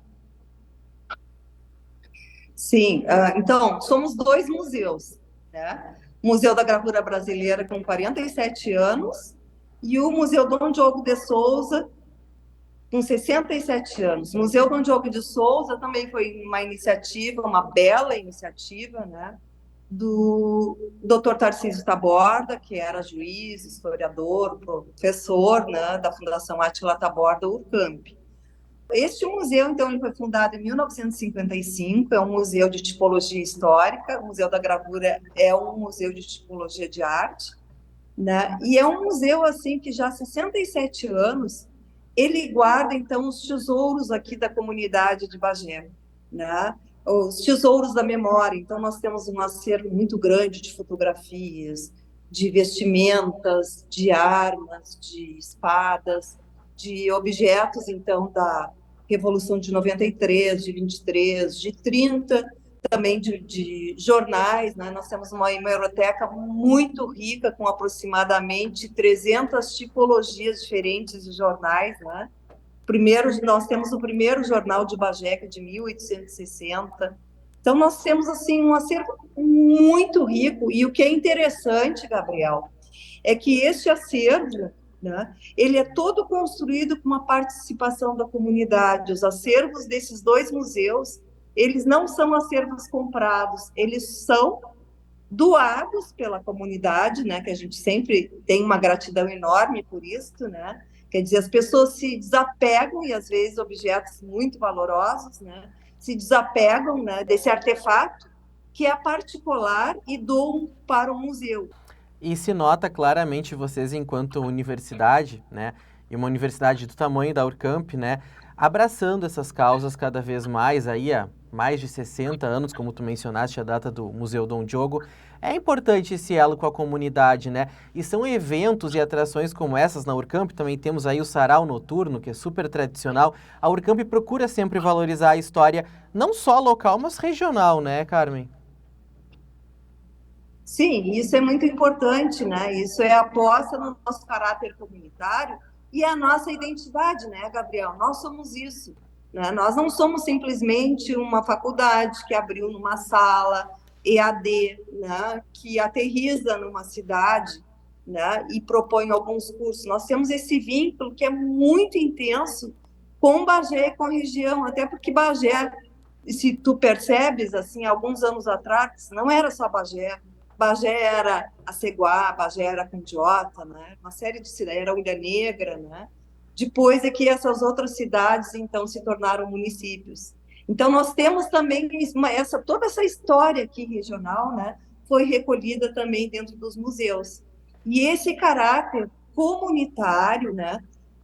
Sim, então, somos dois museus, né? O Museu da Gravura Brasileira com 47 anos e o Museu Dom Diogo de Souza com 67 anos. O Museu Dom Diogo de Souza também foi uma iniciativa, uma bela iniciativa, né, do Dr. Tarcísio Taborda, que era juiz, historiador, professor, né, da Fundação Átila Taborda Urcamp. Este museu, então, ele foi fundado em 1955, é um museu de tipologia histórica, o Museu da Gravura é um museu de tipologia de arte, né, e é um museu, assim, que já há 67 anos ele guarda, então, os tesouros aqui da comunidade de Bagé, né? Os tesouros da memória. Então, nós temos um acervo muito grande de fotografias, de vestimentas, de armas, de espadas, de objetos, então, da Revolução de 93, de 23, de 30, também de jornais, né? Nós temos uma hemeroteca muito rica, com aproximadamente 300 tipologias diferentes de jornais, né? Nós temos o primeiro jornal de Bagé, de 1860. Então, nós temos assim, um acervo muito rico, e o que é interessante, Gabriel, é que este acervo, né, ele é todo construído com uma participação da comunidade. Os acervos desses dois museus, eles não são acervos comprados, eles são doados pela comunidade, né, que a gente sempre tem uma gratidão enorme por isso, né, quer dizer, as pessoas se desapegam, e às vezes objetos muito valorosos, né, se desapegam, né, desse artefato que é particular e doam para o museu. E se nota claramente vocês, enquanto universidade, né, e uma universidade do tamanho da Urcamp, né, abraçando essas causas cada vez mais, aí há mais de 60 anos, como tu mencionaste, a data do Museu Dom Diogo. É importante esse elo com a comunidade, né? E são eventos e atrações como essas na Urcamp, também temos aí o Sarau Noturno, que é super tradicional. A Urcamp procura sempre valorizar a história, não só local, mas regional, né, Carmen? Sim, isso é muito importante, né? Isso é a aposta no nosso caráter comunitário e a nossa identidade, né, Gabriel? Nós somos isso, né? Nós não somos simplesmente uma faculdade que abriu numa sala EAD, né, que aterriza numa cidade, né, e propõe alguns cursos. Nós temos esse vínculo que é muito intenso com Bagé e com a região, até porque Bagé, se tu percebes, assim, alguns anos atrás, não era só Bagé. Bagé era Aceguá, Bagé era Candiota, né? Uma série de cidades, era Ilha Negra, né? Depois é que essas outras cidades, então, se tornaram municípios. Então, nós temos também toda essa história aqui regional, né? Foi recolhida também dentro dos museus. E esse caráter comunitário, né?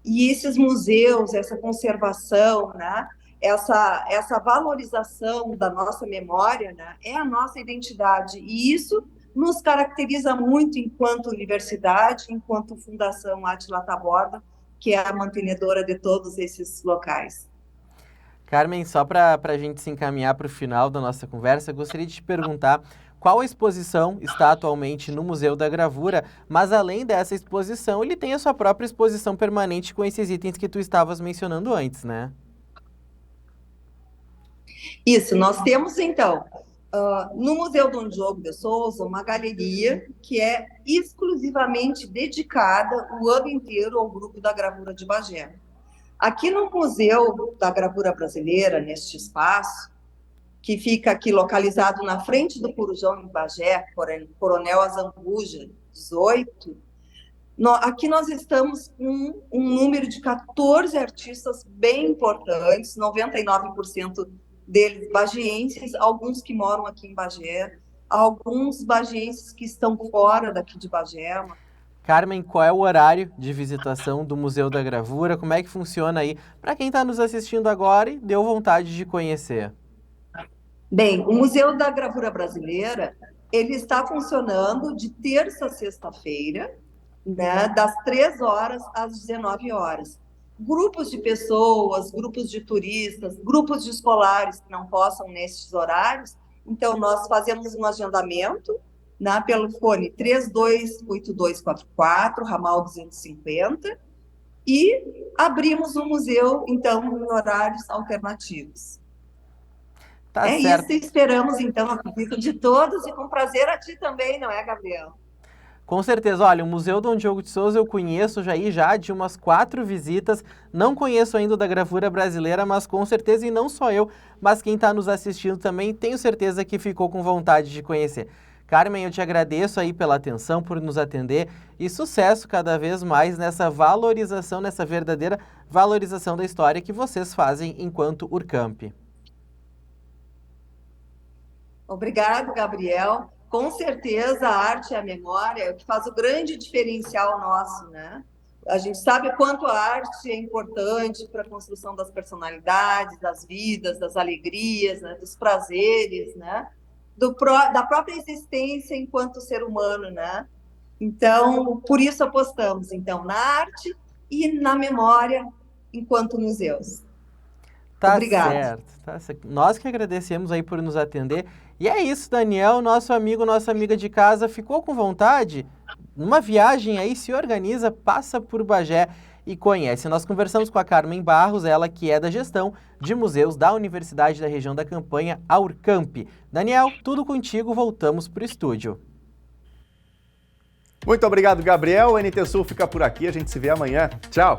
E esses museus, essa conservação, né? Essa valorização da nossa memória, né? É a nossa identidade. E isso nos caracteriza muito enquanto universidade, enquanto Fundação Átila Taborda, que é a mantenedora de todos esses locais. Carmen, só para a gente se encaminhar para o final da nossa conversa, gostaria de te perguntar qual exposição está atualmente no Museu da Gravura, mas além dessa exposição, ele tem a sua própria exposição permanente com esses itens que tu estavas mencionando antes, né? Isso, nós temos então, no Museu Dom Diogo de Souza, uma galeria que é exclusivamente dedicada o ano inteiro ao grupo da gravura de Bagé. Aqui no Museu da Gravura Brasileira, neste espaço, que fica aqui localizado na frente do Corujão em Bagé, Coronel Azambuja, 18, aqui nós estamos com um número de 14 artistas bem importantes, 99% deles bagienses, alguns que moram aqui em Bagé, alguns bagienses que estão fora daqui de Bagé. Carmen, qual é o horário de visitação do Museu da Gravura? Como é que funciona aí? Para quem está nos assistindo agora e deu vontade de conhecer. Bem, o Museu da Gravura Brasileira, ele está funcionando de terça a sexta-feira, né, das 3 horas às 19 horas. Grupos de pessoas, grupos de turistas, grupos de escolares que não possam nesses horários, então nós fazemos um agendamento, né, pelo fone 328244, ramal 250, e abrimos o museu, então, em horários alternativos. Tá certo. Isso, esperamos, então, a visita de todos e com prazer a ti também, não é, Gabriel? Com certeza. Olha, o Museu Dom Diogo de Souza eu conheço já de umas 4 visitas, não conheço ainda o da Gravura Brasileira, mas com certeza, e não só eu, mas quem está nos assistindo também, tenho certeza que ficou com vontade de conhecer. Carmen, eu te agradeço aí pela atenção, por nos atender e sucesso cada vez mais nessa valorização, nessa verdadeira valorização da história que vocês fazem enquanto Urcamp. Obrigado, Gabriel. Com certeza a arte e a memória é o que faz o grande diferencial nosso, né? A gente sabe quanto a arte é importante para a construção das personalidades, das vidas, das alegrias, né? Dos prazeres, né? Da própria existência enquanto ser humano, né? Então, por isso apostamos, então, na arte e na memória enquanto museus. Tá Obrigado. Certo, tá certo. Nós que agradecemos aí por nos atender. E é isso, Daniel, nosso amigo, nossa amiga de casa, ficou com vontade? Uma viagem aí, se organiza, passa por Bagé e conhece. Nós conversamos com a Carmen Barros, ela que é da gestão de museus da Universidade da Região da Campanha, a Urcamp. Daniel, tudo contigo, voltamos para o estúdio. Muito obrigado, Gabriel. O NT Sul fica por aqui, a gente se vê amanhã. Tchau!